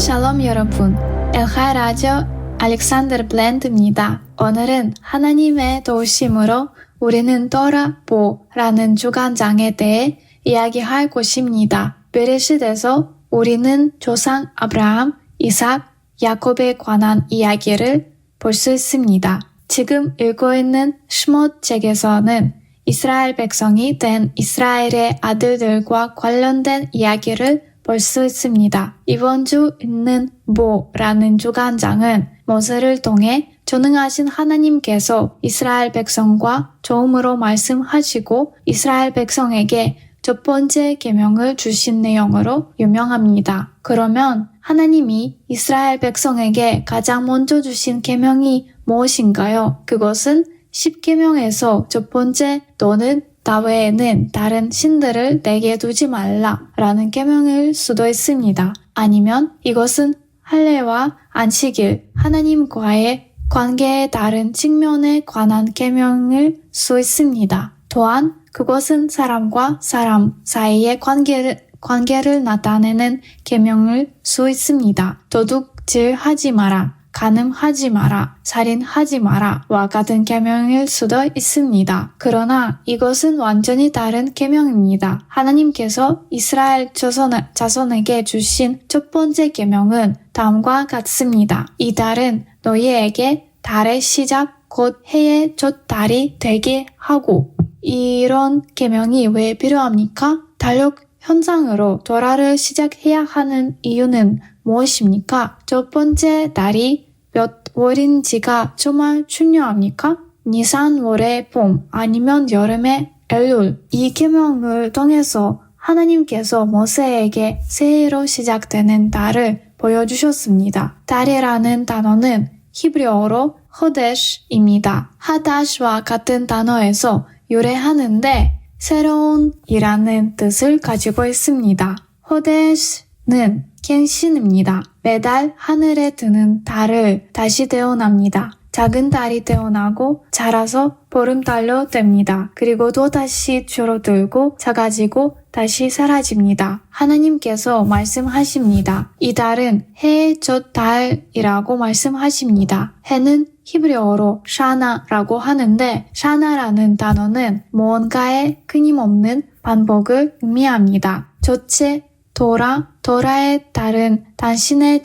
샬롬 여러분, 엘카이 라디오 알렉산더 블랜드입니다. 오늘은 하나님의 도우심으로 우리는 돌아보라는 주간장에 대해 이야기할 것입니다. 베레시트에서 우리는 조상 아브라함, 이삭, 야곱에 관한 이야기를 볼 수 있습니다. 지금 읽고 있는 슈못 책에서는 이스라엘 백성이 된 이스라엘의 아들들과 관련된 이야기를 볼 수 있습니다. 이번 주 읽는 보라는 주간장은 모세를 통해 전능하신 하나님께서 이스라엘 백성과 처음으로 말씀하시고 이스라엘 백성에게 첫 번째 계명을 주신 내용으로 유명합니다. 그러면 하나님이 이스라엘 백성에게 가장 먼저 주신 계명이 무엇인가요? 그것은 10계명에서 첫 번째 너는 나 외에는 다른 신들을 내게 두지 말라라는 계명일 수도 있습니다. 아니면 이것은 할례와 안식일, 하나님과의 관계의 다른 측면에 관한 계명일 수 있습니다. 또한 그것은 사람과 사람 사이의 관계를 나타내는 계명일 수 있습니다. 도둑질하지 마라, 간음하지 마라, 살인하지 마라와 같은 계명일 수도 있습니다. 그러나 이것은 완전히 다른 계명입니다. 하나님께서 이스라엘 자손에게 주신 첫 번째 계명은 다음과 같습니다. 이 달은 너희에게 달의 시작 곧 해의 첫 달이 되게 하고. 이런 계명이 왜 필요합니까? 달력 현상으로 돌아를 시작해야 하는 이유는 무엇입니까? 첫 번째 달이 몇 월인지가 정말 중요합니까? 니산월의 봄 아니면 여름의 엘룰. 이 계명을 통해서 하나님께서 모세에게 새해로 시작되는 달을 보여주셨습니다. 달이라는 단어는 히브리어로 호데시입니다. 하다시와 같은 단어에서 유래하는데 새로운 이라는 뜻을 가지고 있습니다. 호데시는 갱신입니다. 매달 하늘에 뜨는 달을 다시 태어납니다. 작은 달이 태어나고 자라서 보름달로 됩니다. 그리고 또다시 줄어들고 작아지고 다시 사라집니다. 하나님께서 말씀하십니다. 이 달은 해의 첫 달이라고 말씀하십니다. 해는 히브리어로 샤나라고 하는데 샤나라는 단어는 무언가의 끊임없는 반복을 의미합니다. 첫째, 도라에 따른 당신의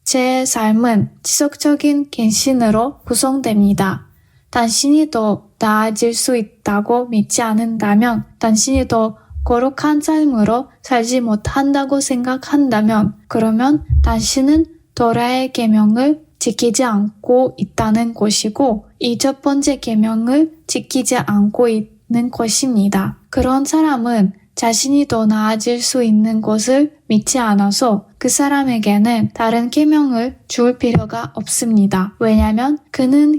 제 삶은 지속적인 갱신으로 구성됩니다. 당신이 더 나아질 수 있다고 믿지 않는다면, 당신이 더 거룩한 삶으로 살지 못한다고 생각한다면, 그러면 당신은 도라의 계명을 지키지 않고 있다는 것이고, 이 첫 번째 계명을 지키지 않고 있는 것입니다. 그런 사람은 자신이 더 나아질 수 있는 것을 믿지 않아서 그 사람에게는 다른 계명을 줄 필요가 없습니다. 왜냐하면 그는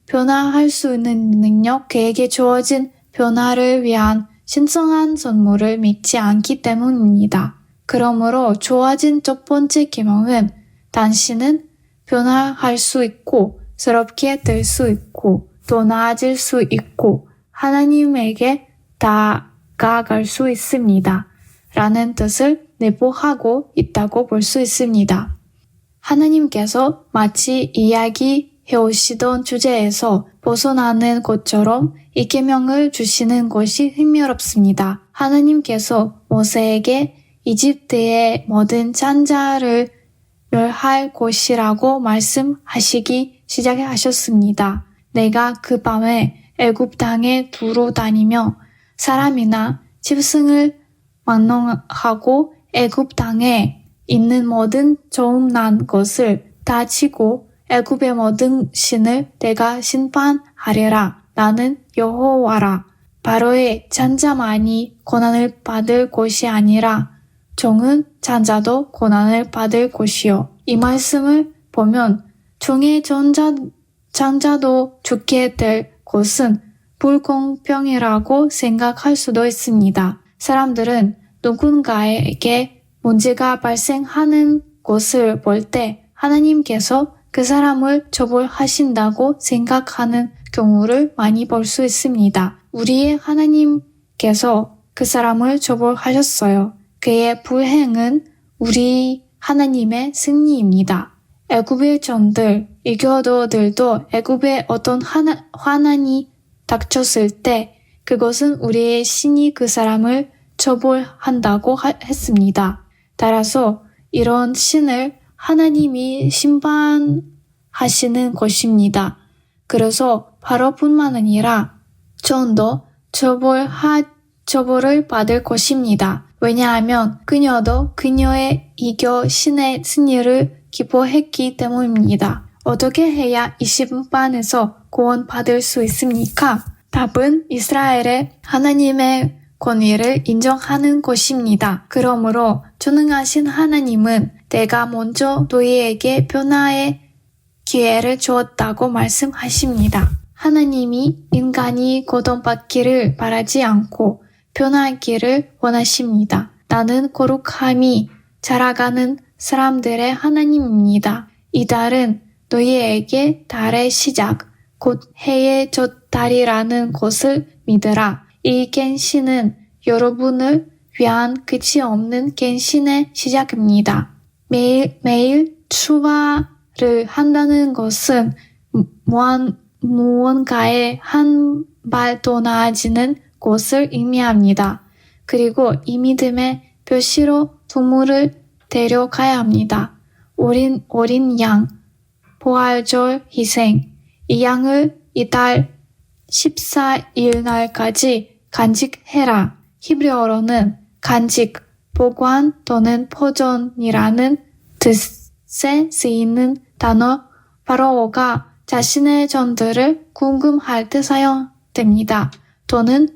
변화할 수 있는 능력, 그에게 주어진 변화를 위한 신성한 선물을 믿지 않기 때문입니다. 그러므로 주어진 첫 번째 계명은 당신은 변화할 수 있고 새롭게 될 수 있고 더 나아질 수 있고 하나님에게 다가갈 수 있습니다. 라는 뜻을 내포하고 있다고 볼 수 있습니다. 하나님께서 마치 이야기해오시던 주제에서 벗어나는 것처럼 이 계명을 주시는 것이 흥미롭습니다. 하나님께서 모세에게 이집트의 모든 잔자를 멸할 것이라고 말씀하시기 시작하셨습니다. 내가 그 밤에 애굽 땅에 두루 다니며 사람이나 짐승을 막론하고 애굽 땅에 있는 모든 처음 난 것을 다 치고 애굽의 모든 신을 내가 심판하리라. 나는 여호와라. 바로의 잔자만이 고난을 받을 것이 아니라 종은 잔자도 고난을 받을 것이요. 이 말씀을 보면 종의 잔자도 죽게 될 것은 불공평이라고 생각할 수도 있습니다. 사람들은 누군가에게 문제가 발생하는 것을 볼 때 하나님께서 그 사람을 처벌하신다고 생각하는 경우를 많이 볼 수 있습니다. 우리의 하나님께서 그 사람을 처벌하셨어요. 그의 불행은 우리 하나님의 승리입니다. 애굽의 전들, 이교도들도 애굽에 어떤 환난이 닥쳤을 때 그것은 우리의 신이 그 사람을 처벌한다고 했습니다. 따라서 이런 신을 하나님이 심판하시는 것입니다. 그래서 바로뿐만 아니라 전도 처벌을 받을 것입니다. 왜냐하면 그녀도 그녀의 이겨 신의 승리를 기뻐했기 때문입니다. 어떻게 해야 이 심판에서 구원받을 수 있습니까? 답은 이스라엘의 하나님의 권위를 인정하는 것입니다. 그러므로 전능하신 하나님은 내가 먼저 너희에게 변화의 기회를 주었다고 말씀하십니다. 하나님이 인간이 고통받기를 바라지 않고 변화하기를 원하십니다. 나는 거룩함이 자라가는 사람들의 하나님입니다. 이 달은 너희에게 달의 시작, 곧 해의 첫 달이라는 것을 믿으라. 이 갱신은 여러분을 위한 끝이 없는 갱신의 시작입니다. 매일 출발을 한다는 것은 무언가에 한 발 더 나아지는 것을 의미합니다. 그리고 이 믿음의 표시로 동물을 데려가야 합니다. 어린 양, 부활절 희생, 이 양을 이달 14일 날까지 간직해라. 히브리어로는 간직, 보관 또는 포전이라는 뜻에 쓰이는 단어 바로가 자신의 전들을 궁금할 때 사용됩니다. 또는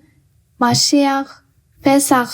마시아 베삭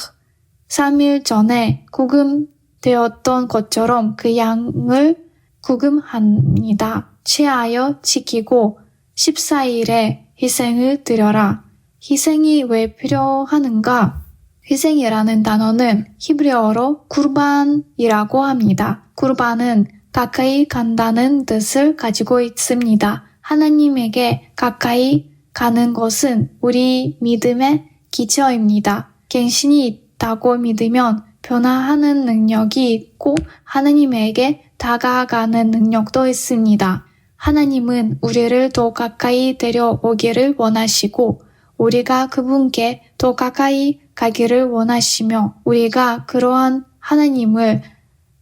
3일 전에 구금되었던 것처럼 그 양을 구금합니다. 취하여 지키고 14일에 희생을 드려라. 희생이 왜 필요하는가? 희생이라는 단어는 히브리어로 쿠르반이라고 합니다. 쿠르반은 가까이 간다는 뜻을 가지고 있습니다. 하나님에게 가까이 가는 것은 우리 믿음의 기초입니다. 갱신이 있다고 믿으면 변화하는 능력이 있고 하나님에게 다가가는 능력도 있습니다. 하나님은 우리를 더 가까이 데려오기를 원하시고 우리가 그분께 더 가까이 가기를 원하시며 우리가 그러한 하나님을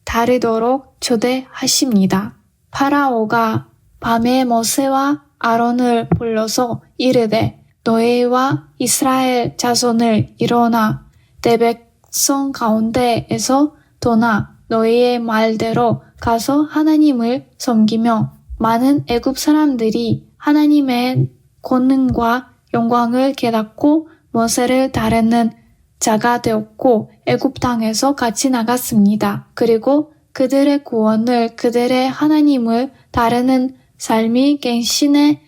따르도록 초대하십니다. 파라오가 밤에 모세와 아론을 불러서 이르되 너희와 이스라엘 자손을 일어나 내 백성 가운데에서 떠나 너희의 말대로 가서 하나님을 섬기며 많은 애굽 사람들이 하나님의 권능과 영광을 깨닫고 모세를 따르는 자가 되었고 애굽 땅에서 같이 나갔습니다. 그리고 그들의 구원을 그들의 하나님을 따르는 삶이 갱신의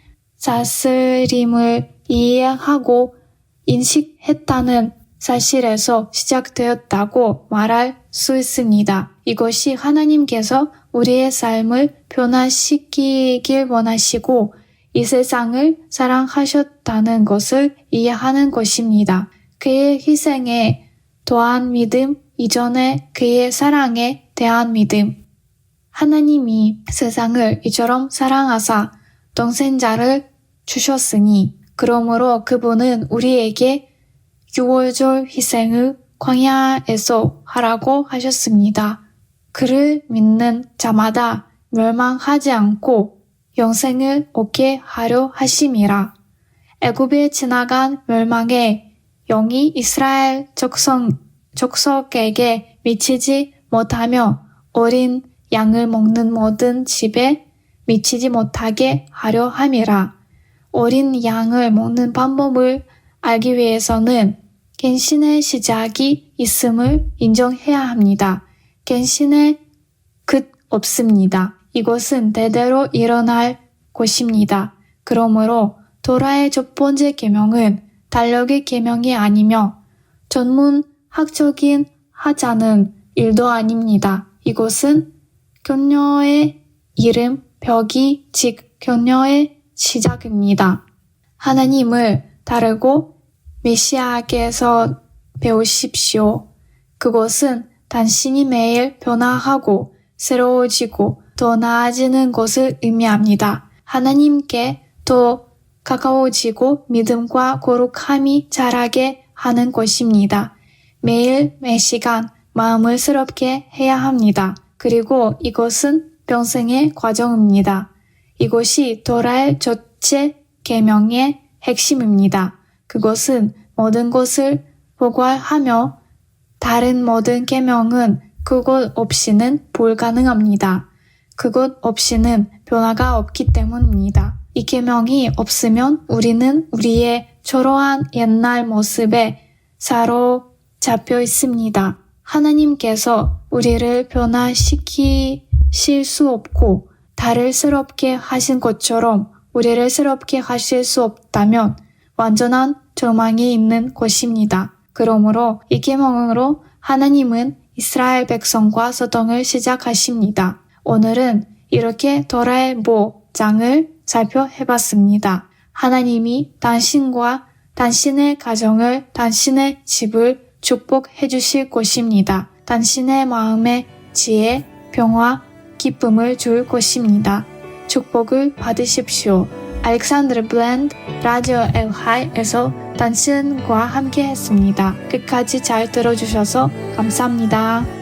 다스림을 이해하고 인식했다는 사실에서 시작되었다고 말할 수 있습니다. 이것이 하나님께서 우리의 삶을 변화시키길 원하시고 이 세상을 사랑하셨다는 것을 이해하는 것입니다. 그의 희생에 더한 믿음 이전에 그의 사랑에 대한 믿음. 하나님이 세상을 이처럼 사랑하사 동생자를 주셨으니 그러므로 그분은 우리에게 유월절 희생을 광야에서 하라고 하셨습니다. 그를 믿는 자마다 멸망하지 않고 영생을 얻게 하려 하심이라. 애굽에 지나간 멸망의 영이 이스라엘 족속에게 미치지 못하며 어린 양을 먹는 모든 집에 미치지 못하게 하려 함이라. 어린 양을 먹는 방법을 알기 위해서는 갱신의 시작이 있음을 인정해야 합니다. 갱신의 끝 없습니다. 이것은 대대로 일어날 것입니다. 그러므로 도라의 첫 번째 계명은 달력의 계명이 아니며 전문학적인 하자는 일도 아닙니다. 이것은 교녀의 이름 벽이 즉 교녀의 시작입니다. 하나님을 따르고 메시아에게서 배우십시오. 그것은 당신이 매일 변화하고 새로워지고 더 나아지는 것을 의미합니다. 하나님께 더 가까워지고 믿음과 거룩함이 자라게 하는 것입니다. 매일 매 시간 마음을 새롭게 해야 합니다. 그리고 이것은 평생의 과정입니다. 이것이 토라의 첫째 계명의 핵심입니다. 그것은 모든 것을 포괄하며 다른 모든 계명은 그것 없이는 불가능합니다. 그것 없이는 변화가 없기 때문입니다. 이 계명이 없으면 우리는 우리의 초라한 옛날 모습에 사로잡혀 있습니다. 하나님께서 우리를 변화시키실 수 없고 달을 새롭게 하신 것처럼 우리를 새롭게 하실 수 없다면 완전한 절망이 있는 것입니다. 그러므로 이 계명으로 하나님은 이스라엘 백성과 소통을 시작하십니다. 오늘은 이렇게 토라의 모장을 살펴해봤습니다. 하나님이 당신과 당신의 가정을, 당신의 집을 축복해 주실 것입니다. 당신의 마음에 지혜, 평화, 기쁨을 줄 것입니다. 축복을 받으십시오. 알렉산드르 블렌드 라디오 엘하이에서 당신과 함께 했습니다. 끝까지 잘 들어주셔서 감사합니다.